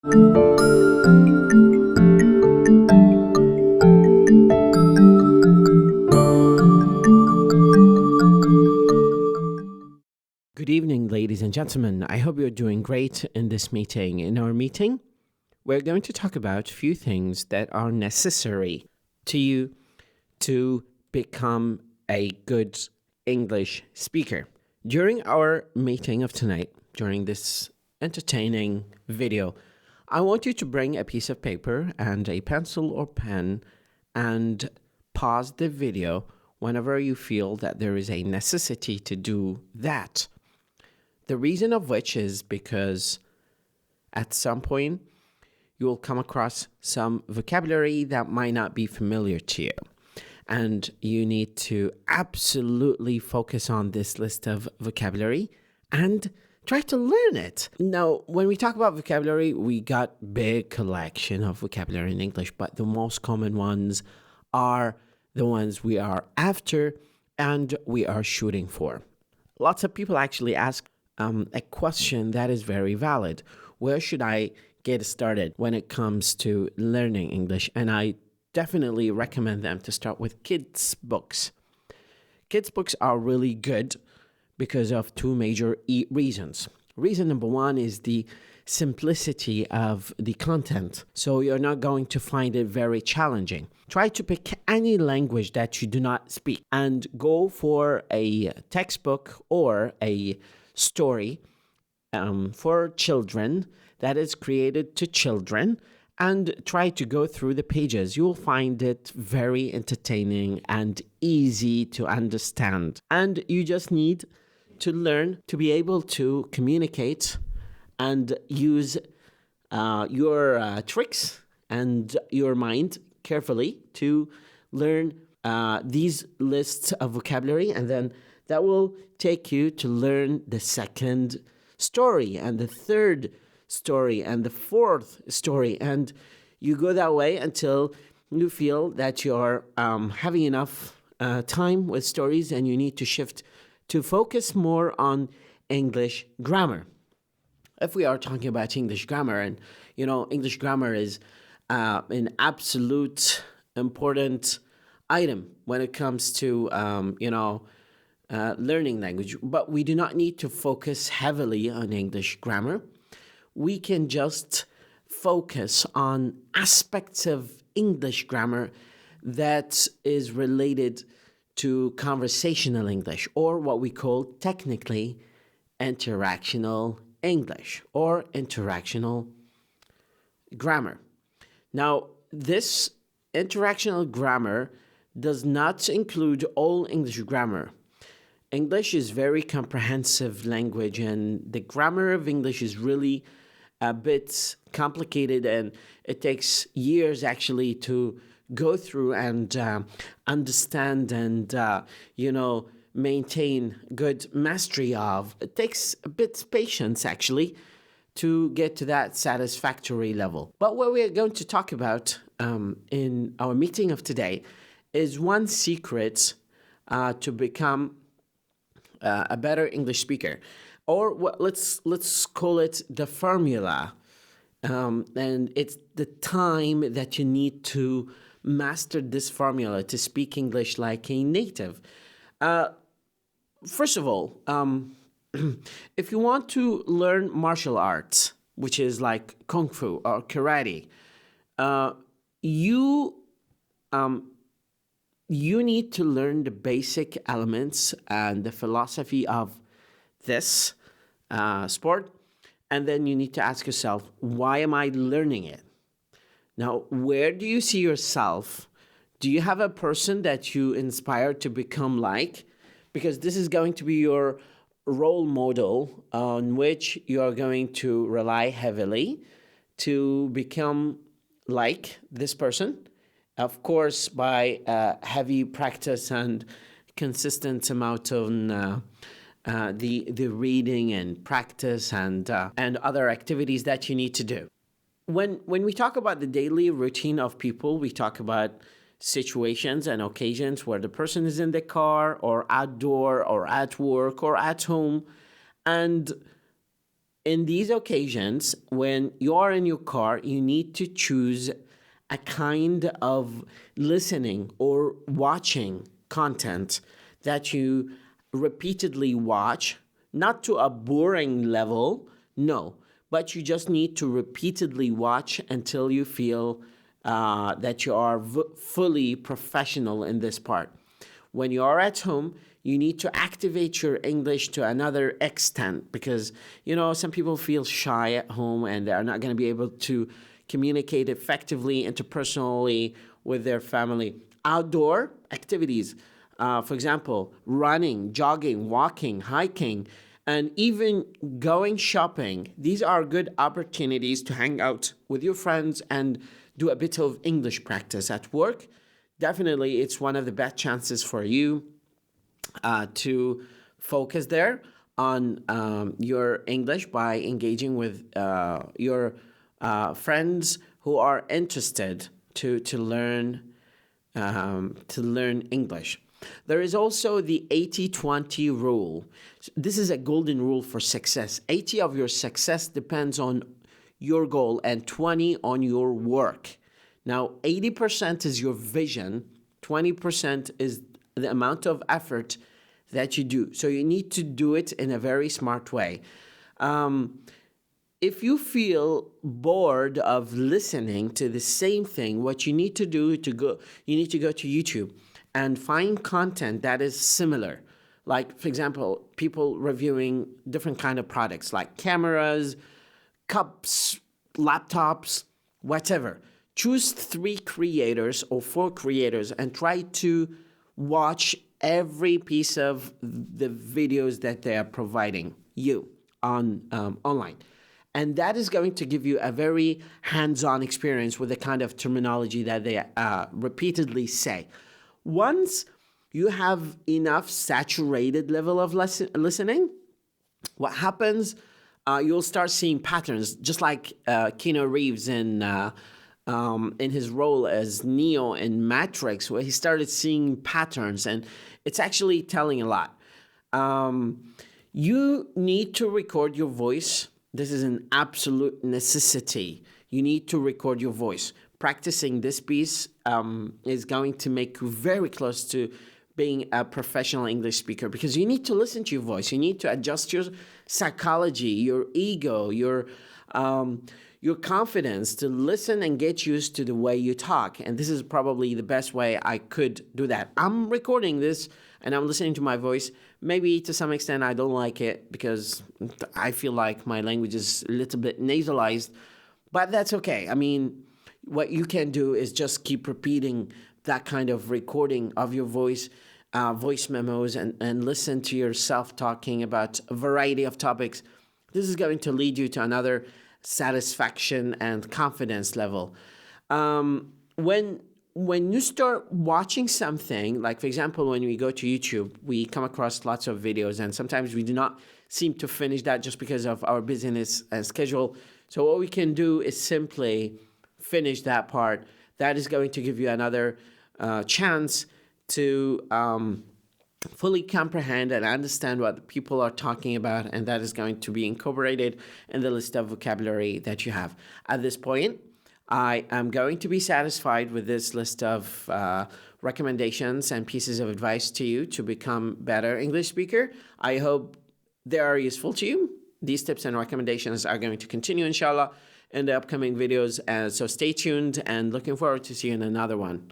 Good evening, ladies and gentlemen. I hope you're doing great in this meeting. In our meeting, we're going to talk about a few things that are necessary to you to become a good English speaker. During our meeting of tonight, during this entertaining video, I want you to bring a piece of paper and a pencil or pen and pause the video whenever you feel that there is a necessity to do that. The reason of which is because at some point you will come across some vocabulary that might not be familiar to you. And you need to absolutely focus on this list of vocabulary and try to learn it. Now, when we talk about vocabulary, we got big collection of vocabulary in English, but the most common ones are the ones we are after and we are shooting for. Lots of people actually ask a question that is very valid. Where should I get started when it comes to learning English? And I definitely recommend them to start with kids' books. Kids' books are really good because of two major reasons. Reason number one is the simplicity of the content. So you're not going to find it very challenging. Try to pick any language that you do not speak and go for a textbook or a story for children that is created to children and try to go through the pages. You'll find it very entertaining and easy to understand. And you just need to learn to be able to communicate and use your tricks and your mind carefully to learn these lists of vocabulary, and then that will take you to learn the second story and the third story and the fourth story, and you go that way until you feel that you're having enough time with stories and you need to shift to focus more on English grammar. If we are talking about English grammar, and English grammar is an absolute important item when it comes to learning language, but we do not need to focus heavily on English grammar. We can just focus on aspects of English grammar that is related to conversational English, or what we call technically interactional English or interactional grammar. Now, this interactional grammar does not include all English grammar. English is very comprehensive language, and the grammar of English is really a bit complicated, and it takes years actually to go through and understand and maintain good mastery of. It takes a bit patience actually to get to that satisfactory level. But what we are going to talk about in our meeting of today is one secret to become a better English speaker, or let's call it the formula, and it's the time that you need to master this formula to speak English like a native. First of all, if you want to learn martial arts, which is like kung fu or karate, you need to learn the basic elements and the philosophy of this sport, and then you need to ask yourself, why am I learning it? Now, where do you see yourself? Do you have a person that you inspire to become like? Because this is going to be your role model on which you are going to rely heavily to become like this person. Of course, by heavy practice and consistent amount of the reading and practice and other activities that you need to do. When we talk about the daily routine of people, we talk about situations and occasions where the person is in the car or outdoor or at work or at home, and in these occasions, when you are in your car, you need to choose a kind of listening or watching content that you repeatedly watch, not to a boring level, no, but you just need to repeatedly watch until you feel that you are fully professional in this part. When you are at home, you need to activate your English to another extent because, some people feel shy at home and they're not going to be able to communicate effectively interpersonally with their family. Outdoor activities, for example, running, jogging, walking, hiking, and even going shopping. These are good opportunities to hang out with your friends and do a bit of English practice at work. Definitely, it's one of the best chances for you to focus there on your English by engaging with your friends who are interested to learn English. There is also the 80-20 rule. This is a golden rule for success. 80 of your success depends on your goal and 20 on your work. Now, 80% is your vision, 20% is the amount of effort that you do. So you need to do it in a very smart way. If you feel bored of listening to the same thing, what you need to do you need to go to YouTube and find content that is similar. Like, for example, people reviewing different kind of products like cameras, cups, laptops, whatever. Choose 3 creators or 4 creators and try to watch every piece of the videos that they are providing you on online. And that is going to give you a very hands-on experience with the kind of terminology that they repeatedly say. Once you have enough saturated level of listening, what happens, you'll start seeing patterns, just like Keanu Reeves in his role as Neo in Matrix, where he started seeing patterns, and it's actually telling a lot. You need to record your voice. This is an absolute necessity. You need to record your voice. Practicing this piece is going to make you very close to being a professional English speaker because you need to listen to your voice. You need to adjust your psychology, your ego, your confidence to listen and get used to the way you talk. And this is probably the best way I could do that. I'm recording this and I'm listening to my voice. Maybe to some extent I don't like it because I feel like my language is a little bit nasalized, but that's okay. I mean, what you can do is just keep repeating that kind of recording of your voice, voice memos, and listen to yourself talking about a variety of topics. This is going to lead you to another satisfaction and confidence level. When you start watching something, like for example, when we go to YouTube, we come across lots of videos and sometimes we do not seem to finish that just because of our busyness and schedule. So what we can do is simply finish that part. That is going to give you another chance to fully comprehend and understand what the people are talking about, and that is going to be incorporated in the list of vocabulary that you have. At this point, I am going to be satisfied with this list of recommendations and pieces of advice to you to become better English speaker. I hope they are useful to you. These tips and recommendations are going to continue, inshallah, in the upcoming videos. So stay tuned and looking forward to see you in another one.